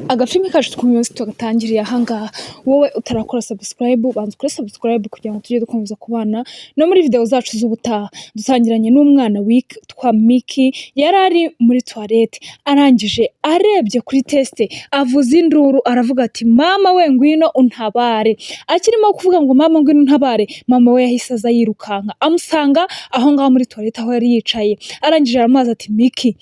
Agafilme kacu tw'umunsi tugatangiriye ahangaha. Wowe utarakora subscribe banza ukore subscribe kugira ngo tujye dukomeza kubana no muri video zacu z'ubutaha. Dutangiranye n'umwana witwa Miki yari ari muri toilette arangije arebye kuri teste avuza induru aravuga ati mama we ngwino untabare. Akirimo kuvuga ngo mama ngwino untabare, mama we yahise aza yirukanka amusanga aho ngaho muri toilette aho yari yicaye. Arangije aramubaza ati Miki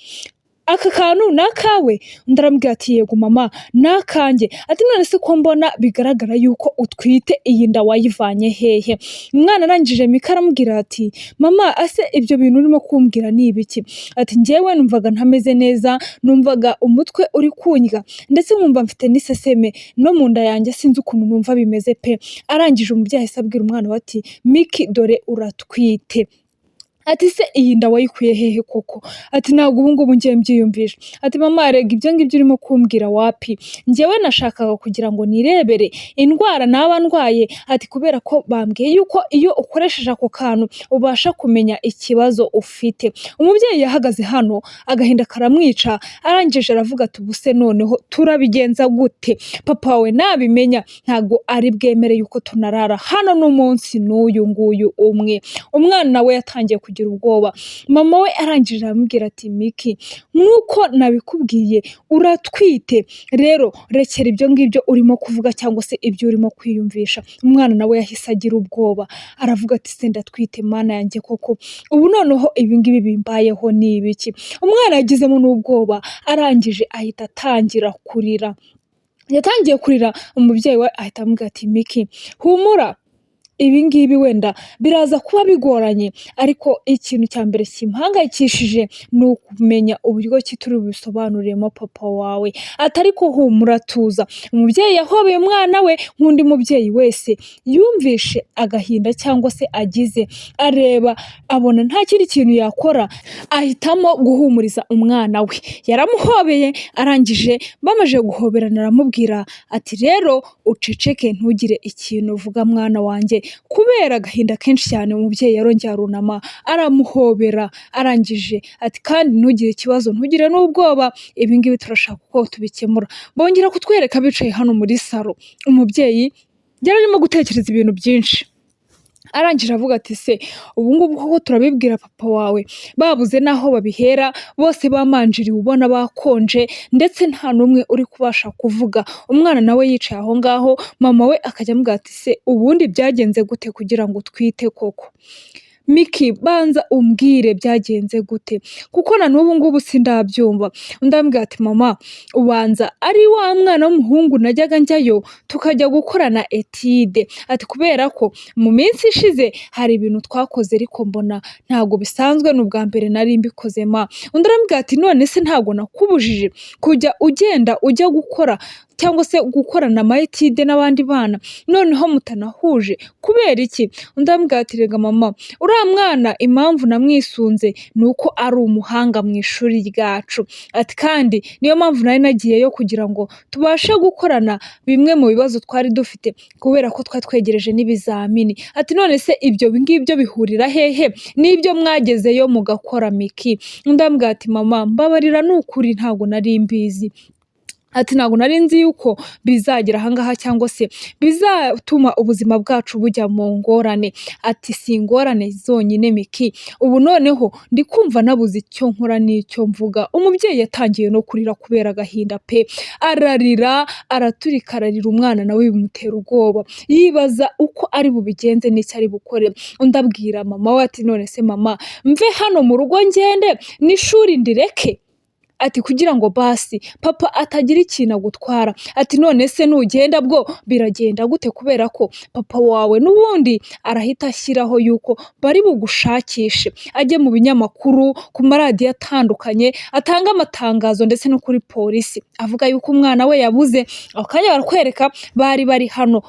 aka kantu nakawe? Undi aramubwira ati yego mama nakanjye. Ati none se ko mbona bigaragara yuko utwite iyi nda wayivanye hehe? Umwana arangije Mika aramubwira ati mama ase ibyo bintu urimo kumbwira ni ibiki? Ati njyewe numvaga ntameze neza, numvaga umutwe uri kunywa ndetse nkumva mfite n'iseseme no mu nda yanjye sinzi ukuntu numva bimeze pe. Arangije umubyeyi ahise abwira umwana we ati Miki dore uratwite. Ati se iyi nda wayikuye hehe koko? Ati ntabwo ubu ngubu ngiye mbyiyumvisha. Ati mama rega ibyo ngibyo urimo kumbwira wapi? Njyewe nashakaga kugira ngo nirebere indwara naba ndwaye. Ati kubera ko bambwiye yuko iyo ukoresheje ako kantu ubasha kumenya ikibazo ufite. Umubyeyi yahagaze hano agahinda karamwica, arangije aravuga ati ubuse noneho turabigenza gute? Papa we nabimenya ntabwo ari bwemere yuko tunarara hano n'umunsi n'uyu nguyu umwe. Umwana we yatangiye kugira ubwoba. Mama we arangije aramubwira ati Miki nkuko nabikubwiye uratwite, rero rekera ibyo ngibyo urimo kuvuga cyangwa se ibyo urimo kwiyumvisha. Umwana nawe yahise agira ubwoba aravuga ati se ndatwite mana yanjye koko ubu noneho ibi ngibi bimbayeho ni ibiki? Umwana yagizemo n'ubwoba arangije ahita atangira kurira. Yatangiye kurira, umubyeyi we ahita amubwira ati Miki humura, ibi ngibi wenda biraza kuba bigoranye ariko ikintu cya mbere kimpangayikishije ni ukumenya uburyo ki turi bubisobanuremo papa wawe. Atari ko humura tuza. Umubyeyi yahobeye umwana we nk'undi mubyeyi wese yumvishe agahinda cyangwa se agize, areba abona nta kindi kintu yakora ahitamo guhumuriza umwana we. Yaramuhobeye arangije bamaze guhoberana aramubwira ati rero uceceke ntugire ikintu uvuga mwana wanjye. Kubera agahinda kenshi cyane umubyeyi yarongeye arunama aramuhobera arangije ati kandi ntugire ikibazo ntugire n'ubwoba, ibi ngibi turashaka uko tubikemura. Bongera kutwereka bicaye hano muri salo. Umubyeyi yari arimo gutekereza ibintu byinshi. Arangije avuga ati se ubu ngubu koko turabibwira papa wawe? Babuze naho babihera, bose bamanjiriwe ubona bakonje ndetse nta n'umwe uri kubasha kuvuga. Umwana nawe yicaye aho ngaho, mama we akajya amubwira ati se ubundi byagenze gute kugira ngo utwite koko? Miki banza umbwire byagenze gute kuko na n'ubu ngubu sindabyumva. Undi ambwira ati mama ubanza ari wa mwana w'umuhungu najyaga njyayo tukajya gukorana etide. Ati kubera ko mu minsi ishize hari ibintu twakoze ariko mbona ntabwo bisanzwe n'ubwa mbere nari mbikoze ma. Undi arambwira ati none se ntabwo nakubujije kujya ugenda ujya gukora cyangwa se gukorana amayetide n'abandi bana noneho mutanahuje kubera iki? Undi arambwira ati rega mama uriya mwana impamvu namwisunze ni uko ari umuhanga mu ishuri ryacu. Ati kandi niyo mpamvu nari nagiyeyo kugira ngo tubashe gukorana bimwe mu bibazo twari dufite kubera ko twari twegereje n'ibizamini. Ati none se ibyo ngibyo bihurira hehe n'ibyo mwagezeyo mugakora Miki? Undi arambwira ati mama mbabarira ni ukuri ntabwo nari mbizi. Ati ntabwo nari nzi yuko bizagera ahangaha cyangwa se bizatuma ubuzima bwacu bujya mu ngorane. Ati si ingorane zonyine Miki, ubu noneho ndi kumva nabuze icyo nkora n'icyo mvuga. Umubyeyi yatangiye no kurira kubera agahinda pe, ararira araturika ararira. Umwana nawe bimutera ubwoba yibaza uko ari bubigenze n'icyo ari bukore. Undi abwira mama we ati none se mama mve hano mu rugo ngende n'ishuri ndireke? Ati kugira ngo basi papa atagira ikintu agutwara. Ati none se nugenda bwo biragenda gute kubera ko papa wawe n'ubundi arahita ashyiraho yuko bari bugushakishe ajye mu binyamakuru ku maradiyo atandukanye atanga amatangazo ndetse no kuri polisi avuga yuko umwana we yabuze. Ako kanya barakwereka bari hano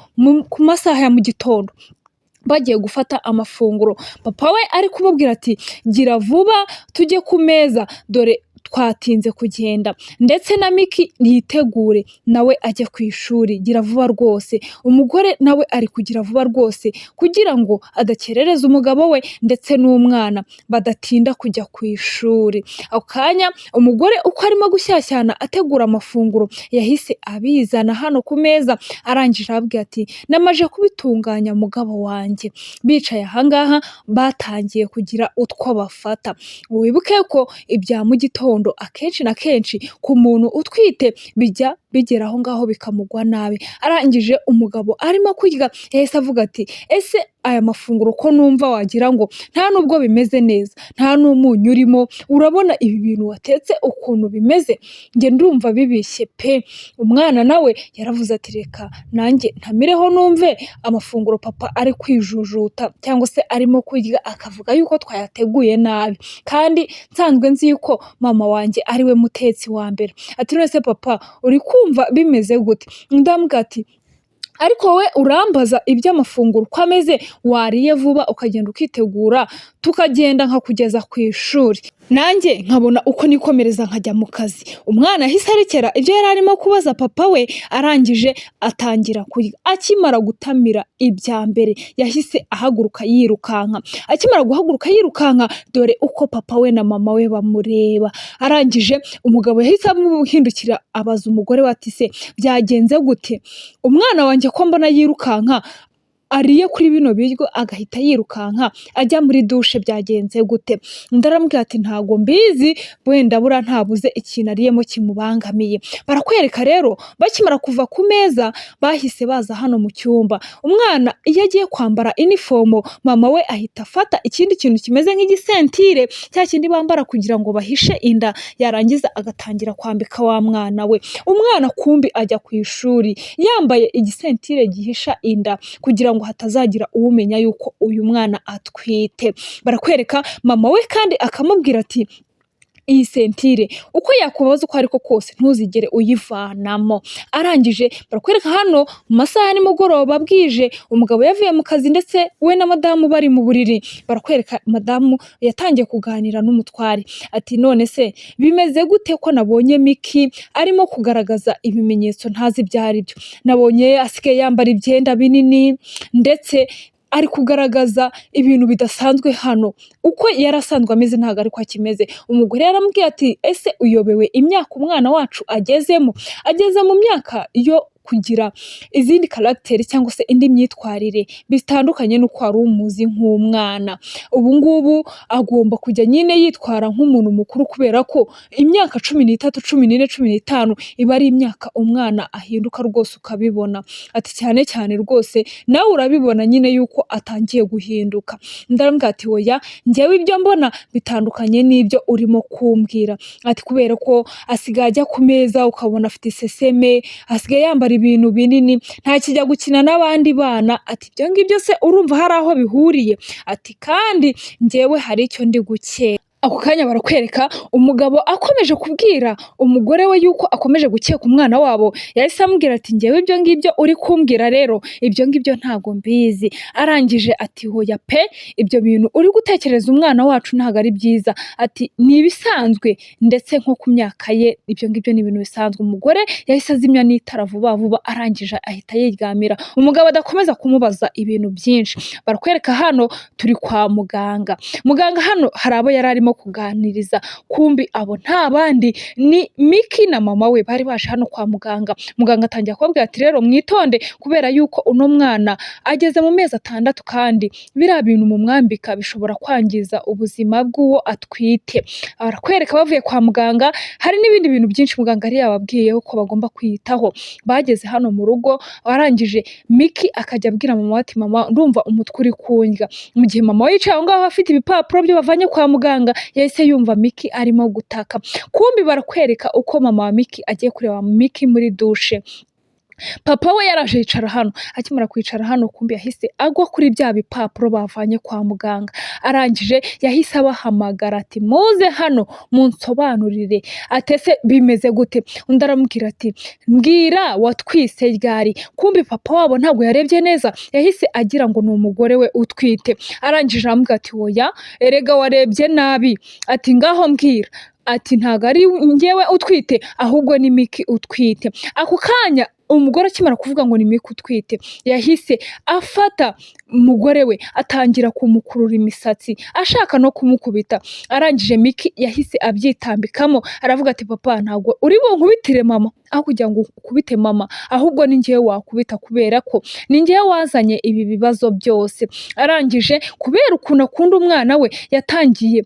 ku masaha ya mu gitondo bagiye gufata amafunguro. Papa we ari kumubwira ati gira vuba tujye ku meza dore twatinze kugenda, ndetse na Miki yitegure nawe ajye ku ishuri, gira vuba rwose. Umugore nawe ari kugira vuba rwose kugira ngo adakerereza umugabo we ndetse n'umwana badatinda kujya ku ishuri. Ako kanya umugore uko arimo gushyashyana ategura amafunguro yahise abizana hano ku meza, arangije arababwira ati namaje kubitunganya mugabo wanjye. Bicaye ahangaha batangiye kugira utwo bafata. Wibuke ko ibya mu gitondo akenshi na kenshi ku muntu utwite bijya bigera aho ngaho bikamugwa nabi. Arangije umugabo arimo kurya yahise avuga ati ese aya mafunguro ko numva wagira ngo nta nubwo bimeze neza, nta n'umunyu urimo, urabona ibi bintu watetse ukuntu bimeze, njye ndumva bibishye pe. Umwana nawe yaravuze ati reka nanjye ntamireho numve amafunguro papa ari kwijujuta cyangwa se arimo kurya akavuga yuko twayateguye nabi, kandi nsanzwe nzi yuko mama wanjye ari we mutetsi wa mbere. Ati none se papa uri kumva bimeze gute? Ndamubwira ati ariko wowe urambaza iby'amafunguro uko ameze, wariye vuba ukagenda ukitegura tukagenda nkakugeza ku ishuri, nanjye nkabona uko nikomereza nkajya mu kazi. Umwana ahise arekera ibyo yari arimo kubaza papa we, arangije atangira kurya. Akimara gutamira ibya mbere yahise ahaguruka yirukanka. Akimara guhaguruka yirukanka, dore uko papa we na mama we bamureba. Arangije umugabo yahise amuhindukira abaza umugore we ati se byagenze gute? Umwana wanjye ko mbona yirukanka ariye kuri bino biryo agahita yirukanka ajya muri dushe, byagenze gute? Ndaramubwira ati ntago mbizi, wenda bura ntabuze ikintu ariyemo kimubangamiye. Barakwereka rero bakimara kuva ku meza bahise baza hano mu cyumba. Umwana iyo agiye kwambara inifomo, mama we ahita afata ikindi kintu kimeze nk'igisentire, cya kindi bambara kugira ngo bahishe inda, yarangiza agatangira kwambika wa mwana we. Umwana kumbi ajya ku ishuri yambaye igisentire gihisha inda kugira ngo hatazagira uwumenya yuko uyu mwana atwite. Barakwereka mama we kandi akamubwira ati iyi sentire uko yakubaza uko ariko kose ntuzigere uyivanamo. Arangije barakwereka hano mu masaha ya nimugoroba bwije, umugabo yavuye mu kazi ndetse we na madamu bari mu buriri. Barakwereka madamu yatangiye kuganira n'umutware ati none se bimeze gute ko nabonye Miki arimo kugaragaza ibimenyetso ntazi ibyo ari byo? Nabonye asigaye yambara ibyenda binini ndetse ari kugaragaza ibintu bidasanzwe hano, uko yarasanzwe ameze ntabwo ariko akimeze. Umugore yaramubwiye ati ese uyobewe imyaka umwana wacu agezemo? Ageze mu myaka yo kugira izindi karagiteri cyangwa se indi myitwarire bitandukanye n'uko wari umuzi nk'umwana. Ubu ngubu agomba kujya nyine yitwara nk'umuntu mukuru, kubera ko imyaka 13, 14, 15 iba ari imyaka umwana ahinduka rwose ukabibona. Ati cyane cyane rwose nawe urabibona nyine yuko atangiye guhinduka. Ndaramubwira ati oya, njyewe ibyo mbona bitandukanye n'ibyo urimo kumbwira. Ati kubera ko asigaye ajya ku meza ukabona afite iseseme, asigaye yambara ibintu binini, nta kijya gukina n'abandi bana. Ati ibyo ngibyo se urumva hari aho bihuriye? Ati kandi njyewe hari icyo ndi gukeka. Ako kanya barakwereka umugabo akomeje kubwira umugore we yuko akomeje gukeka umwana wabo. Yahise amubwira ati njyewe ibyo ngibyo uri kumbwira rero ibyo ngibyo ntago mbizi. Arangije ati hoya pe, ibyo bintu uri gutekereza umwana wacu ntago ari byiza. Ati ni ibisanzwe ndetse nko ku myaka ye ibyo ngibyo ni ibintu bisanzwe. Umugore yahise azimya n'itara vuba vuba, arangije ahita yiryamira. Umugabo adakomeza kumubaza ibintu byinshi. Barakwereka hano turi kwa muganga. Muganga hano hari abo yari arimo kuganiriza, kumbi abo nta bandi ni Miki na mama we bari baje hano kwa muganga. Muganga atangiye kubabwira ati rero mwitonde kubera yuko uno mwana ageze mu mezi 6 kandi biriya bintu mu mwambika bishobora kwangiza ubuzima bw'uwo atwite. Barakwereka bavuye kwa muganga hari n'ibindi bintu byinshi muganga yari yababwiyeho ko bagomba kwiyitaho. Bageze hano mu rugo, warangije Miki akajya abwira mama ati mama ndumva umutwe uri kundya. Mu gihe mama we yicaye aho ngaho afite ibipapuro byo bavanye kwa muganga, yahise yumva Miki arimo gutaka. Kumbi barakwereka uko mama wa Miki agiye kureba Miki muri dushe. Papa we yaraje yicara hano. Akimara kwicara hano, kumbi yahise agwa kuri bya bipapuro bavanye kwa muganga. Arangije yahise abahamagara ati muze hano munsobanurire. Atese bimeze gute? Undi aramubwira ati mbwira watwise ryari? Kumbi papa wabo ntabwo yarebye neza, yahise agira ngo ni umugore we utwite. Arangije aramubwira ati oya erega warebye nabi. Ati ngaho mbwira. ati ntago ari njyewe utwite ahubwo ni Miki utwite. Ako kanya umugore akimara kuvuga ngo ni Miki utwite, yahise afata umugore we atangira kumukurura imisatsi ashaka no kumukubita. Arangije Miki yahise abyitambikamo aravuga ati papa ntabwo uri bunkubitire mama, aho kugira ngo ukubite mama ahubwo ni njyewe wakubita kubera ko ni njyewe wazanye ibi bibazo byose. Arangije kubera ukuntu akunda umwana we yatangiye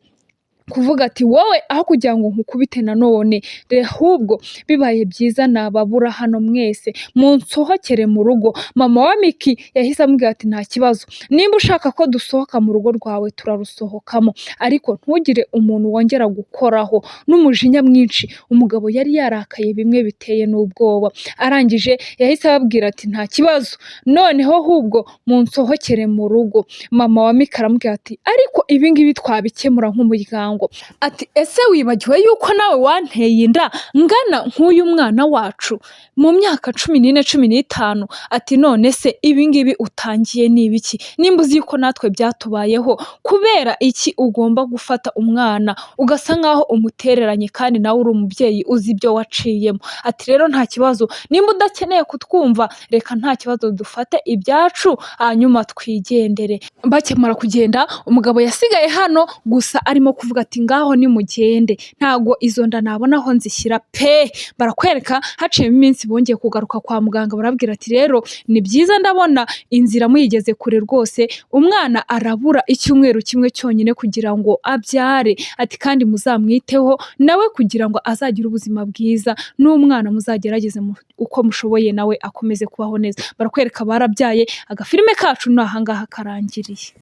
kuvuga ati wowe aho kugira ngo nkukubite nanone ahubwo bibaye byiza nababura hano mwese munsohokere mu rugo. Mama wa Miki yahise amubwira ati nta kibazo, nimba ushaka ko dusohoka mu rugo rwawe turarusohokamo, ariko ntugire umuntu wongera gukoraho. N'umujinya mwinshi umugabo yari yarakaye bimwe biteye n'ubwoba. Arangije yahise ababwira ati nta kibazo, noneho ahubwo munsohokere mu rugo. Mama wa Miki aramubwira ati ariko ibi ngibi twabikemura nk'umuryango. Ati ese wibagiwe yuko nawe wanteye inda ngana nk'uyu mwana wacu mu myaka 14 15? Ati none se ibi ngibi utangiye ni ibiki? Nimba uzi yuko natwe byatubayeho, kubera iki ugomba gufata umwana ugasa nkaho umutereranye kandi nawe uri umubyeyi uzi ibyo waciyemo? Ati rero nta kibazo, nimba udakeneye kutwumva reka nta kibazo dufate ibyacu hanyuma twigendere. Bakimara kugenda umugabo yasigaye hano gusa arimo kuvuga ati ngaho nimugende, ntago izo nda nabona aho nzishyira pe. Barakwereka haciyemo iminsi bongeye kugaruka kwa muganga barabwira ati rero ni byiza ndabona inzira muyigeze kure rwose, umwana arabura icyumweru kimwe cyonyine kugira ngo abyare. Ati kandi muzamwiteho nawe kugira ngo azagire ubuzima bwiza, n'umwana muzagerageze uko mushoboye nawe akomeze kubaho neza. Barakwereka barabyaye, agafilime kacu ni ahangaha karangiriye.